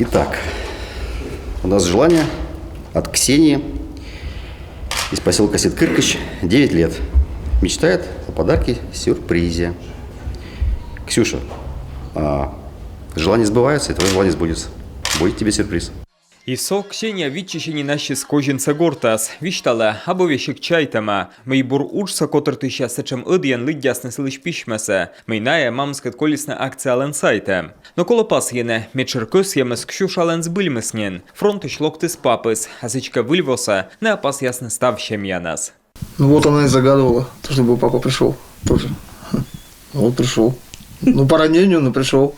Итак, у нас желание от Ксении из поселка Ситкыркыч, 9 лет. Мечтает о подарке-сюрпризе. Ксюша, желание сбывается, и твое желание сбудется. Будет тебе сюрприз. Ісо Ксенія відчищені наші скожінце гортас. Віштале, або вішик чайтама. Мій бур учса, котр ти ще сечем идіян лидясне селищ пішмесе. Мейнає мамскет колісне акція ленсайте. Но коло пас єне, мечеркос ємес Ксюша ленс бильмеснен. Фронти шлокти з папис, а зичка вильвоса, не опас ясне став ще м'янас. Ну вот она и загадывала, чтобы папа пришел тоже. Вот пришел. Ну по ранению, но пришел.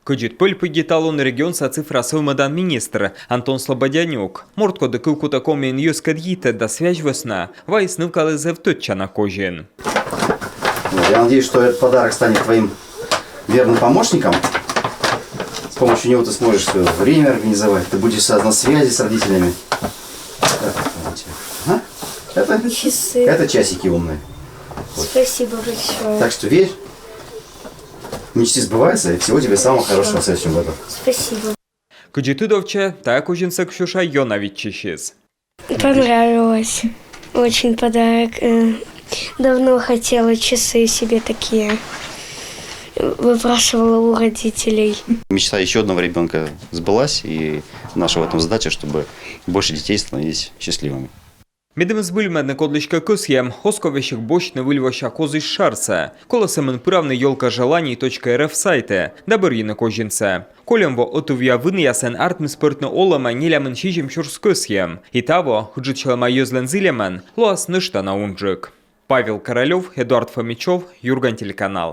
Коджит пыльпы талон регионса цифра совмадан министр Антон Слободянюк. Мортко декилку такому ін'юскад їте да связь весна, вайснив калезе втотча на кожін. Я надеюсь, что этот подарок станет твоим верным помощником. С помощью него ты сможешь свое время организовать. Ты будешь на связи с родителями. Это часы. Это часики умные. Вот. Спасибо большое. Так что верь, мечты сбываются, и всего тебе самого хорошего в следующем году. Спасибо. Коджити довче, та кожінце Ксюша йона відчищис. Понравилось. Очень подарок. Давно хотела часы себе такие. Выпрашивала у родителей. Мечта еще одного ребенка сбылась, и наша в этом задача, чтобы больше детей становились счастливыми. Мідем збильмедне кодличка кос'єм, осковищик бочне вильвоща козиш шарце. Колесемен правний йолка желаній.рф сайте, дабер їне кожінце. Колемво отув'я виниясен артм спиртне олема нілямен шіжім щурс кос'єм. І таво, худжичелема йозлен зілемен, лоас ништа на унджик. Павел Королев, Эдуард Фомичев, Юрган телеканал.